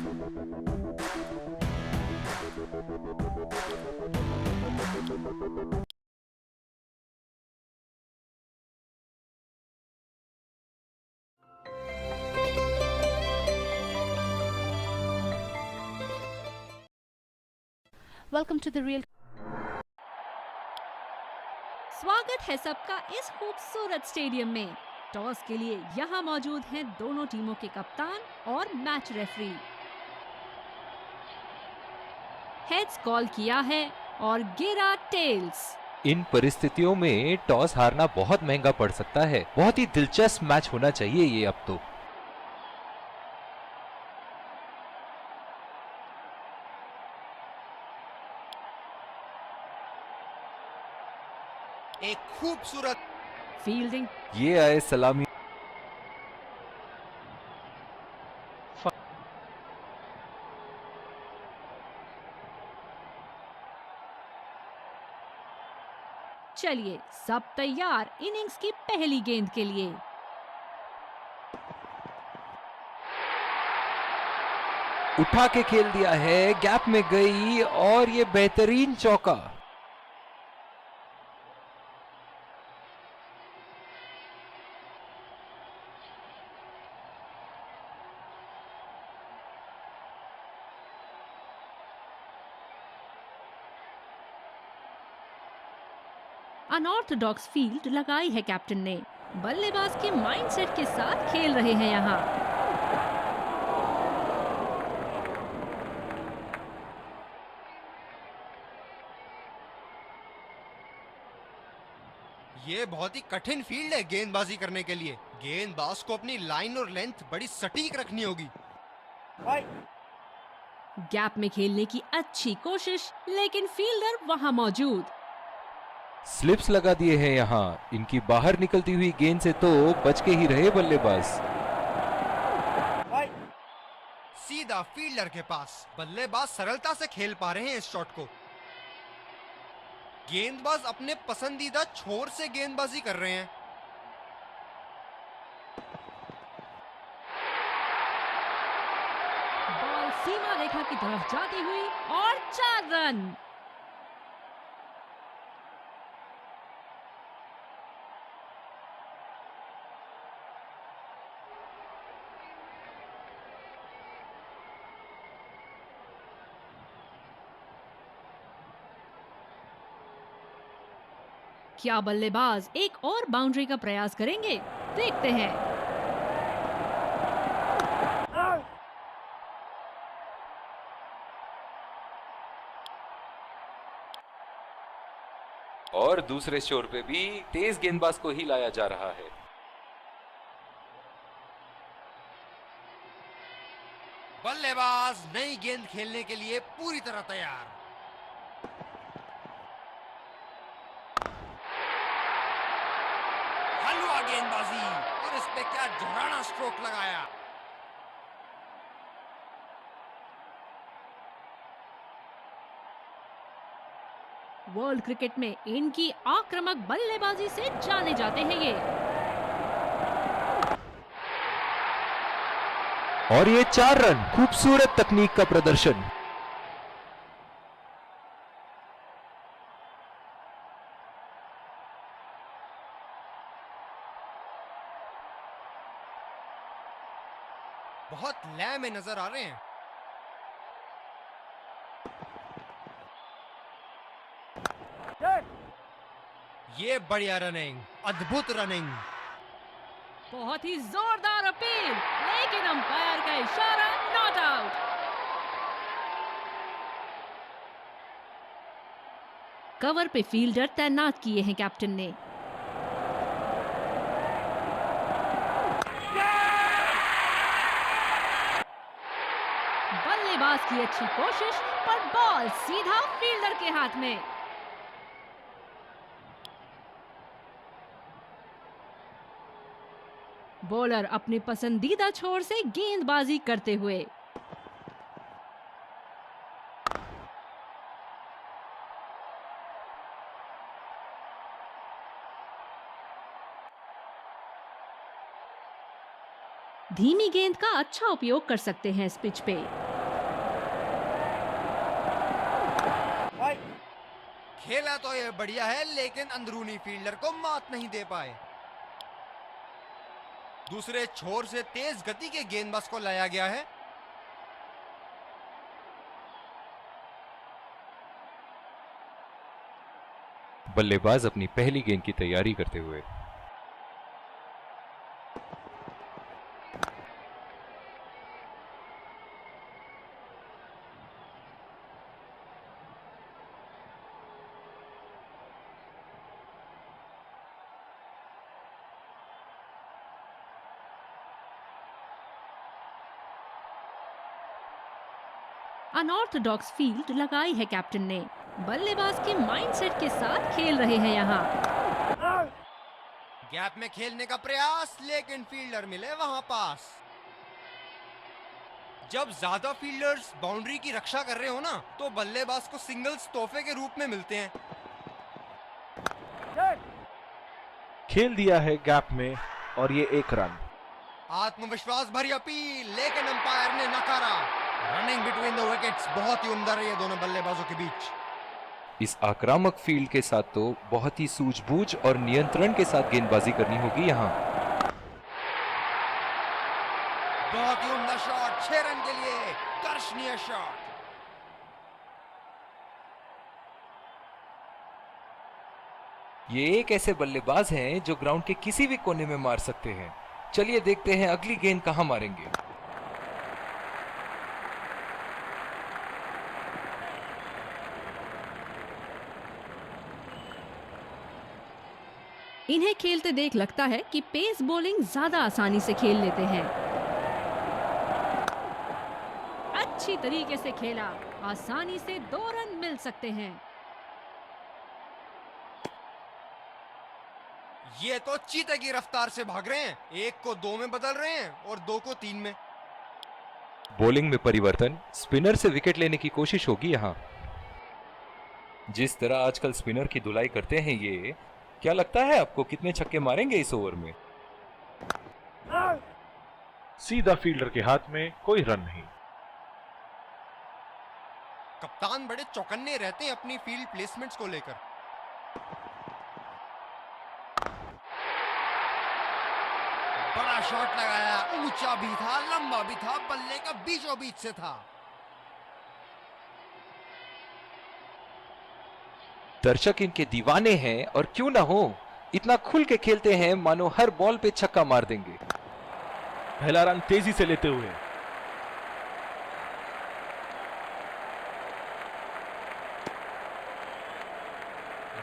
Welcome to the real. स्वागत है सबका इस खूबसूरत स्टेडियम में। टॉस के लिए यहाँ मौजूद हैं दोनों टीमों के कप्तान और मैच रेफरी। हेड्स कॉल किया है और गिरा टेल्स। इन परिस्थितियों में टॉस हारना बहुत महंगा पड़ सकता है। बहुत ही दिलचस्प मैच होना चाहिए ये अब तो। एक खूबसूरत फील्डिंग। ये आए सलामी। चलिए सब तैयार इनिंग्स की पहली गेंद के लिए। उठा के खेल दिया है, गैप में गई और ये बेहतरीन चौका। अनऑर्थोडॉक्स फील्ड लगाई है कैप्टन ने। बल्लेबाज के माइंडसेट के साथ खेल रहे हैं यहाँ। ये बहुत ही कठिन फील्ड है गेंदबाजी करने के लिए। गेंदबाज को अपनी लाइन और लेंथ बड़ी सटीक रखनी होगी। गैप में खेलने की अच्छी कोशिश, लेकिन फील्डर वहां मौजूद। स्लिप्स लगा दिए हैं यहाँ। इनकी बाहर निकलती हुई गेंद से तो बच के ही रहे बल्लेबाज। सीधा फील्डर के पास। बल्लेबाज सरलता से खेल पा रहे हैं इस शॉट को। गेंदबाज अपने पसंदीदा छोर से गेंदबाजी कर रहे हैं। बॉल सीमा रेखा की तरफ जाती हुई और 4 रन। क्या बल्लेबाज एक और बाउंड्री का प्रयास करेंगे? देखते हैं। और दूसरे छोर पे भी तेज गेंदबाज को ही लाया जा रहा है। बल्लेबाज नई गेंद खेलने के लिए पूरी तरह तैयार। हलवा गेंदबाजी और इस पे क्या झुराना स्ट्रोक लगाया। वर्ल्ड क्रिकेट में इनकी आक्रामक बल्लेबाजी से जाने जाते हैं ये। और ये 4 रन। खूबसूरत तकनीक का प्रदर्शन। बहुत लय में नजर आ रहे हैं। ये बढ़िया रनिंग, अद्भुत रनिंग। बहुत ही जोरदार अपील, लेकिन अंपायर का इशारा नॉट आउट। कवर पे फील्डर तैनात किए हैं कैप्टन ने। बल्लेबाज की अच्छी कोशिश, पर बॉल सीधा फील्डर के हाथ में। बॉलर अपने पसंदीदा छोर से गेंदबाजी करते हुए। धीमी गेंद का अच्छा उपयोग कर सकते हैं इस पिच पे। खेला तो ये बढ़िया है, लेकिन अंदरूनी फील्डर को मात नहीं दे पाए। दूसरे छोर से तेज गति के गेंदबाज को लाया गया है। बल्लेबाज अपनी पहली गेंद की तैयारी करते हुए। अनऑर्थोडॉक्स फील्ड लगाई है कैप्टन ने। बल्लेबाज के माइंडसेट के साथ खेल रहे हैं यहाँ। गैप में खेलने का प्रयास, लेकिन फील्डर मिले वहां पास। जब ज्यादा फील्डर्स बाउंड्री की रक्षा कर रहे हो ना, तो बल्लेबाज को सिंगल्स तोहफे के रूप में मिलते हैं। खेल दिया है गैप में और ये 1 रन। आत्मविश्वास भरी अपील, लेकिन अंपायर ने नकारा। रनिंग बिटवीन द विकेट्स बहुत ही उम्दा रही है दोनों बल्लेबाजों के बीच। इस आक्रामक फील्ड के साथ तो बहुत ही सूझबूझ और नियंत्रण के साथ गेंदबाजी करनी होगी यहाँ। बहुत ही उम्दा शॉट, 6 रन के लिए दर्शनीय शॉट। ये एक ऐसे बल्लेबाज हैं जो ग्राउंड के किसी भी कोने में मार सकते हैं। चलिए देखते हैं अगली गेंद कहां मारेंगे। इन्हें खेलते देख लगता है कि पेस बॉलिंग ज्यादा आसानी से खेल लेते हैं। अच्छी तरीके से खेला, आसानी से 2 रन मिल सकते हैं। ये तो चीते की रफ्तार से भाग रहे हैं। 1 को 2 में बदल रहे हैं और 2 को 3 में। बॉलिंग में परिवर्तन, स्पिनर से विकेट लेने की कोशिश होगी यहाँ। जिस तरह आजकल स्पिनर की धुलाई करते हैं ये, क्या लगता है आपको कितने छक्के मारेंगे इस ओवर में? सीधा फील्डर के हाथ में, कोई रन नहीं। कप्तान बड़े चौकन्ने रहते हैं अपनी फील्ड प्लेसमेंट्स को लेकर। बड़ा शॉट लगाया, ऊंचा भी था, लंबा भी था, बल्ले का बीचों बीच से था। दर्शक इनके दीवाने हैं और क्यों ना हो, इतना खुल के खेलते हैं मानो हर बॉल पे छक्का मार देंगे। पहला रन तेजी से लेते हुए।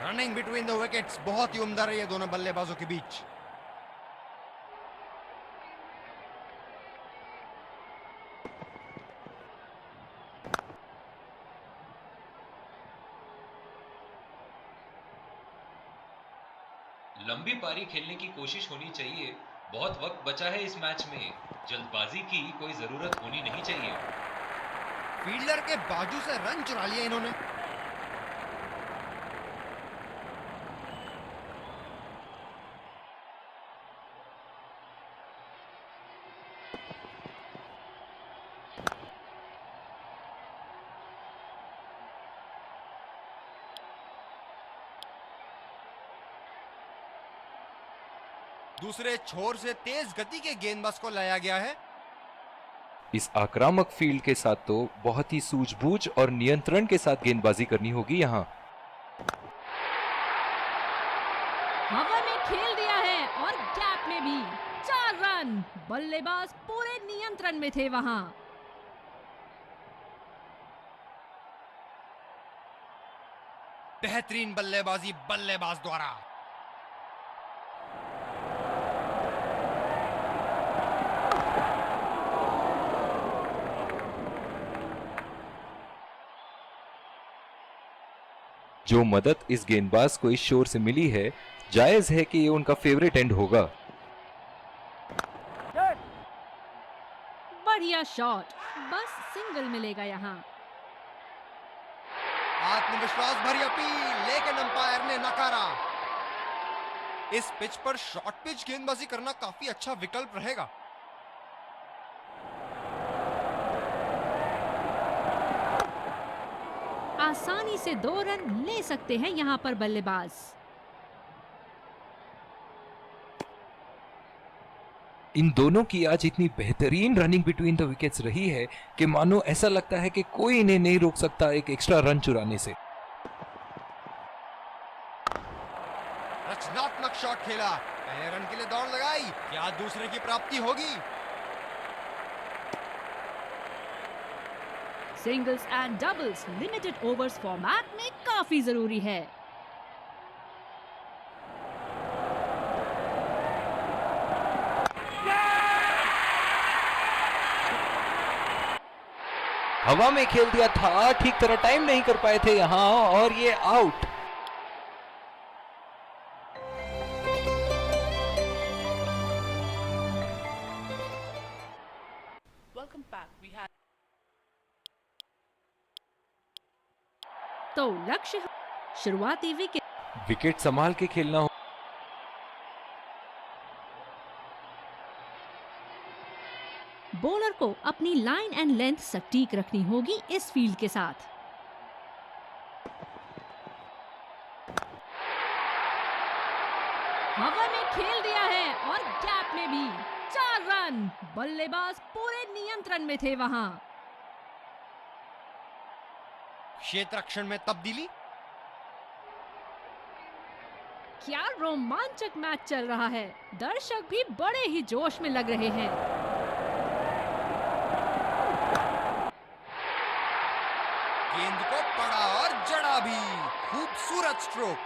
रनिंग बिटवीन द विकेट्स बहुत ही उम्दा रही है दोनों बल्लेबाजों के बीच। लंबी पारी खेलने की कोशिश होनी चाहिए। बहुत वक्त बचा है इस मैच में, जल्दबाजी की कोई जरूरत होनी नहीं चाहिए। फील्डर के बाजू से रन चुरा लिया इन्होंने। दूसरे छोर से तेज गति के गेंदबाज को लाया गया है। इस आक्रामक फील्ड के साथ तो बहुत ही सूझबूझ और नियंत्रण के साथ गेंदबाजी करनी होगी यहाँ। हवा में खेल दिया है और गैप में भी 4 रन। बल्लेबाज पूरे नियंत्रण में थे वहां। बेहतरीन बल्लेबाजी बल्लेबाज द्वारा। जो मदद इस गेंदबाज को इस शोर से मिली है, जायज है कि ये उनका फेवरेट एंड होगा। बढ़िया शॉट, बस सिंगल मिलेगा यहाँ। आत्मविश्वास भरी अपील, लेकिन अंपायर ने नकारा। इस पिच पर शॉर्ट पिच गेंदबाजी करना काफी अच्छा विकल्प रहेगा। आसानी आसानी से 2 रन ले सकते हैं यहाँ पर बल्लेबाज। इन दोनों की आज इतनी बेहतरीन रनिंग बिटवीन द विकेट्स रही है कि मानो ऐसा लगता है कि कोई इन्हें नहीं रोक सकता एक एक्स्ट्रा रन चुराने से। रचनात्मक शॉट खेला, पहले रन के लिए दौड़ लगाई, क्या दूसरे की प्राप्ति होगी? Singles and doubles limited overs format में काफी जरूरी है। हवा में खेल दिया था, ठीक तरह टाइम नहीं कर पाए थे यहां और ये out. Welcome back. We had तो लक्ष्य शुरुआती विकेट संभाल के खेलना हो। बॉलर को अपनी लाइन एंड लेंथ सटीक रखनी होगी इस फील्ड के साथ। हवा में खेल दिया है और गैप में भी 4 रन। बल्लेबाज पूरे नियंत्रण में थे वहां। क्षेत्र रक्षण में तब्दीली, क्या रोमांचक मैच चल रहा है। दर्शक भी बड़े ही जोश में लग रहे हैं। गेंद को पड़ा और जड़ा भी, खूबसूरत स्ट्रोक।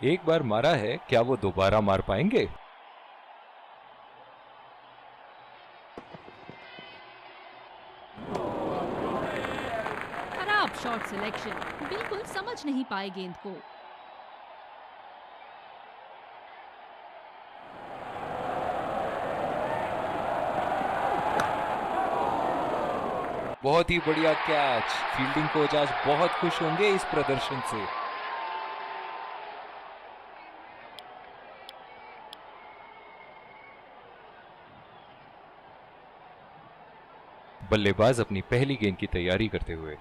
एक बार मारा है, क्या वो दोबारा मार पाएंगे? खराब शॉट सिलेक्शन, बिल्कुल समझ नहीं पाए गेंद को। बहुत ही बढ़िया कैच। फील्डिंग कोच आज बहुत खुश होंगे इस प्रदर्शन से। बल्लेबाज अपनी पहली गेंद की तैयारी करते हुए।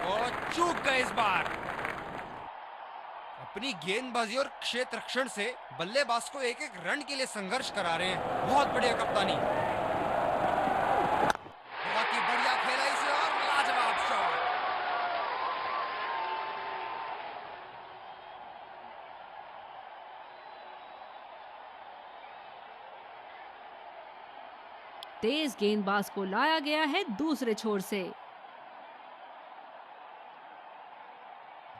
और चूक गए इस बार। अपनी गेंदबाजी और क्षेत्र रक्षण से बल्लेबाज को एक एक रन के लिए संघर्ष करा रहे हैं। बहुत बढ़िया कप्तानी, बहुत ही बढ़िया खेला इसे और लाजवाब शॉट। तेज गेंदबाज को लाया गया है दूसरे छोर से।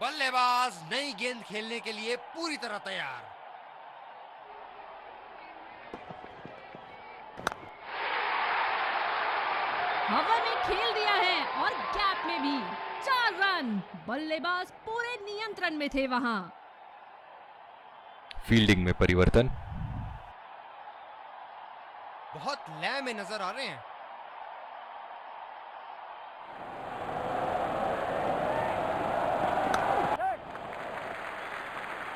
बल्लेबाज नई गेंद खेलने के लिए पूरी तरह तैयार। हवा में खेल दिया है और गैप में भी 4 रन। बल्लेबाज पूरे नियंत्रण में थे वहां। फील्डिंग में परिवर्तन, बहुत लय में नजर आ रहे हैं।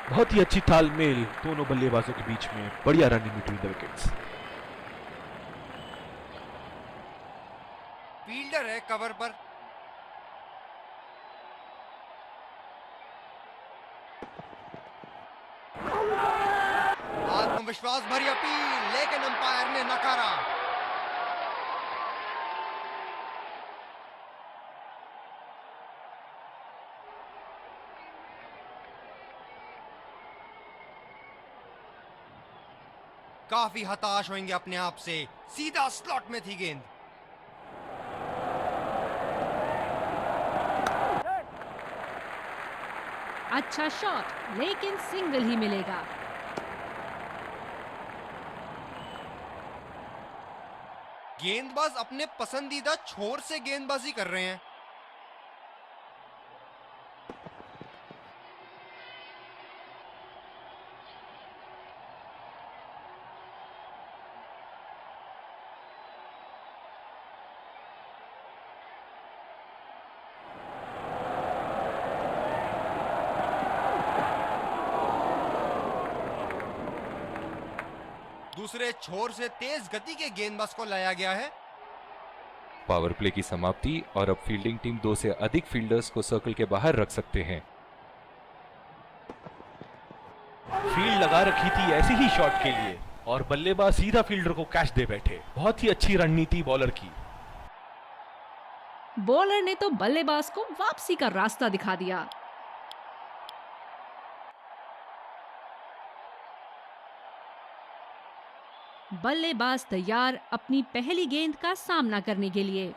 बहुत ही अच्छी तालमेल दोनों बल्लेबाजों के बीच में, बढ़िया running between the wickets. Fielder है कवर पर। आत्मविश्वास भरी अपील, लेकिन अंपायर ने नकारा। काफी हताश होंगे अपने आप से, सीधा स्लॉट में थी गेंद। अच्छा शॉट, लेकिन सिंगल ही मिलेगा। गेंदबाज अपने पसंदीदा छोर से गेंदबाजी कर रहे हैं। दूसरे छोर से तेज गति के गेंदबाज को लाया गया है। पावर प्ले की समाप्ति और अब फील्डिंग टीम 2 से अधिक फील्डर्स को सर्कल के बाहर रख सकते हैं। फील्ड लगा रखी थी ऐसी ही शॉट के लिए और बल्लेबाज सीधा फील्डर को कैच दे बैठे। बहुत ही अच्छी रणनीति बॉलर की। बॉलर ने तो बल्लेबाज को वापसी का रास्ता दिखा दिया। बल्लेबाज तैयार अपनी पहली गेंद का सामना करने के लिए।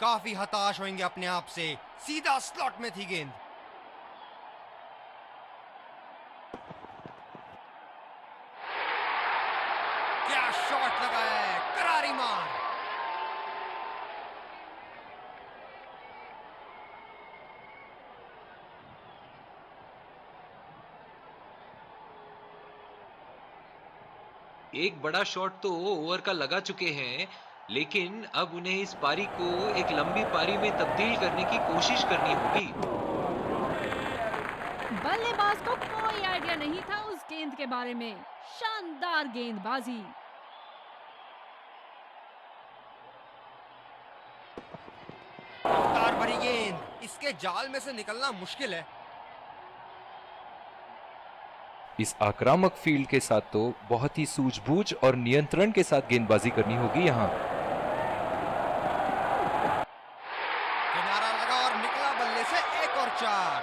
काफी हताश होंगे अपने आप से, सीधा स्लॉट में थी गेंद। क्या शॉट लगाया है, करारी मार। एक बड़ा शॉट तो ओवर का लगा चुके हैं, लेकिन अब उन्हें इस पारी को एक लंबी पारी में तब्दील करने की कोशिश करनी होगी। बल्लेबाज को कोई आइडिया नहीं था उस गेंद के बारे में। शानदार गेंदबाजी। रफ्तार भरी गेंद, इसके जाल में से निकलना मुश्किल है। इस आक्रामक फील्ड के साथ तो बहुत ही सूझबूझ और नियंत्रण के साथ गेंदबाजी करनी होगी यहाँ। किनारा लगा और निकला बल्ले से 1 और 4।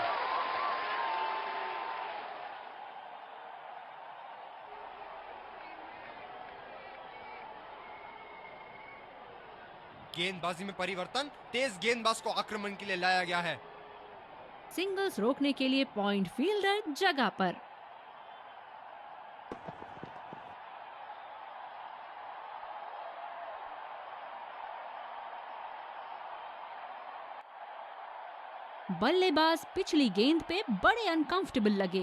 गेंदबाजी में परिवर्तन, तेज गेंदबाज को आक्रमण के लिए लाया गया है। सिंगल्स रोकने के लिए पॉइंट फील्डर जगह पर। बल्लेबाज पिछली गेंद पे बड़े अनकंफर्टेबल लगे।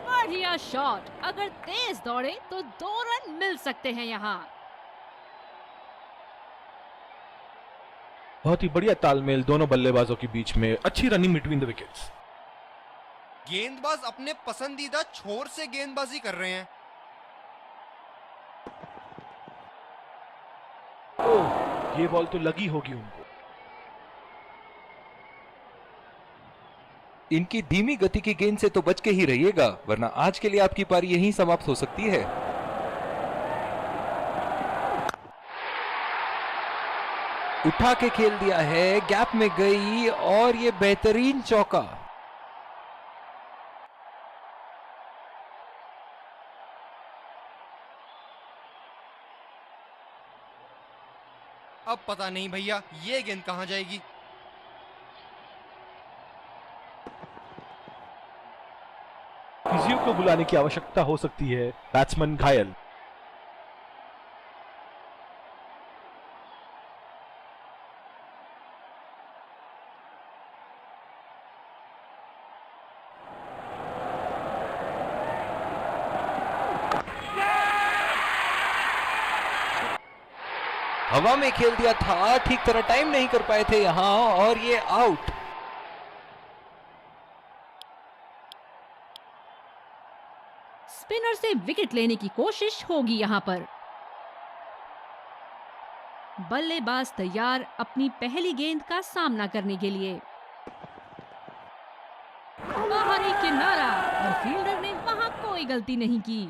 बढ़िया शॉट। अगर तेज दौड़े तो 2 रन मिल सकते हैं यहाँ। बहुत ही बढ़िया तालमेल दोनों बल्लेबाजों के बीच में। अच्छी रनिंग बिटवीन द विकेट्स। गेंदबाज अपने पसंदीदा छोर से गेंदबाजी कर रहे हैं। ओह, ये बॉल तो लगी होगी उनको। इनकी धीमी गति की गेंद से तो बच के ही रहिएगा, वरना आज के लिए आपकी पारी यहीं समाप्त हो सकती है। उठा के खेल दिया है, गैप में गई और ये बेहतरीन चौका। अब पता नहीं भैया ये गेंद कहां जाएगी। फिजियो को बुलाने की आवश्यकता हो सकती है। बैट्समैन घायल। हवा में खेल दिया था, ठीक तरह टाइम नहीं कर पाए थे यहां और ये आउट। स्पिनर से विकेट लेने की कोशिश होगी यहाँ पर। बल्लेबाज तैयार अपनी पहली गेंद का सामना करने के लिए। बाहरी किनारा और फील्डर ने वहां कोई गलती नहीं की।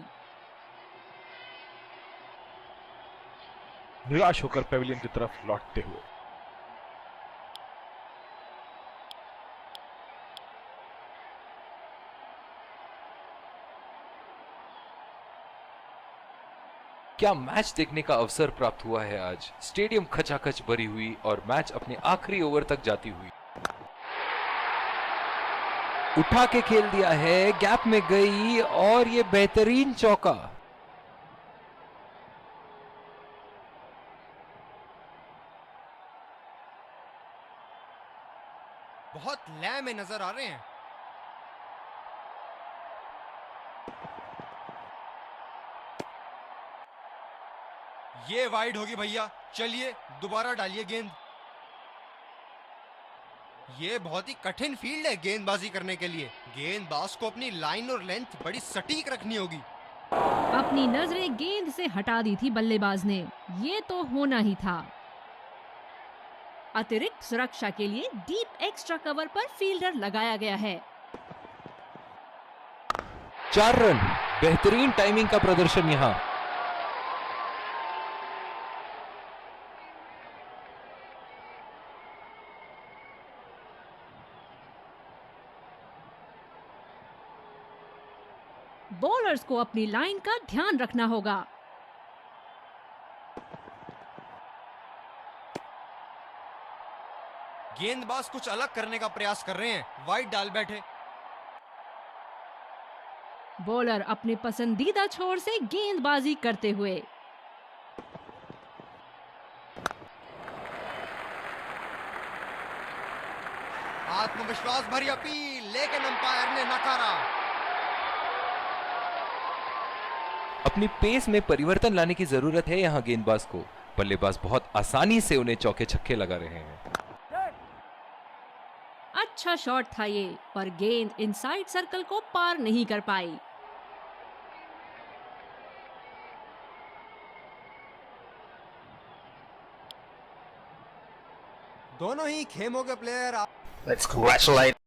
निराश होकर पेविलियन की तरफ लौटते हुए। क्या मैच देखने का अवसर प्राप्त हुआ है आज। स्टेडियम खचाखच भरी हुई और मैच अपने आखिरी ओवर तक जाती हुई। उठा के खेल दिया है, गैप में गई और ये बेहतरीन चौका। बहुत लय में नजर आ रहे हैं। ये वाइड होगी भैया, चलिए दोबारा डालिए गेंद। ये बहुत ही कठिन फील्ड है गेंदबाजी करने के लिए। गेंदबाज को अपनी लाइन और लेंथ बड़ी सटीक रखनी होगी। अपनी नजरें गेंद से हटा दी थी बल्लेबाज ने, ये तो होना ही था। अतिरिक्त सुरक्षा के लिए डीप एक्स्ट्रा कवर पर फील्डर लगाया गया है। 4 रन, बेहतरीन टाइमिंग का प्रदर्शन यहां। बॉलर्स को अपनी लाइन का ध्यान रखना होगा। गेंदबाज कुछ अलग करने का प्रयास कर रहे हैं, वाइड डाल बैठे। बॉलर अपने पसंदीदा छोर से गेंदबाजी करते हुए। आत्मविश्वास भरी अपील, लेकिन अंपायर ने नकारा। अपनी पेस में परिवर्तन लाने की जरूरत है यहां गेंदबाज को। बल्लेबाज बहुत आसानी से उन्हें चौके छक्के लगा रहे हैं। अच्छा शॉट था ये, पर गेंद इनसाइड सर्कल को पार नहीं कर पाई। दोनों ही खेमों के प्लेयर Let's congratulate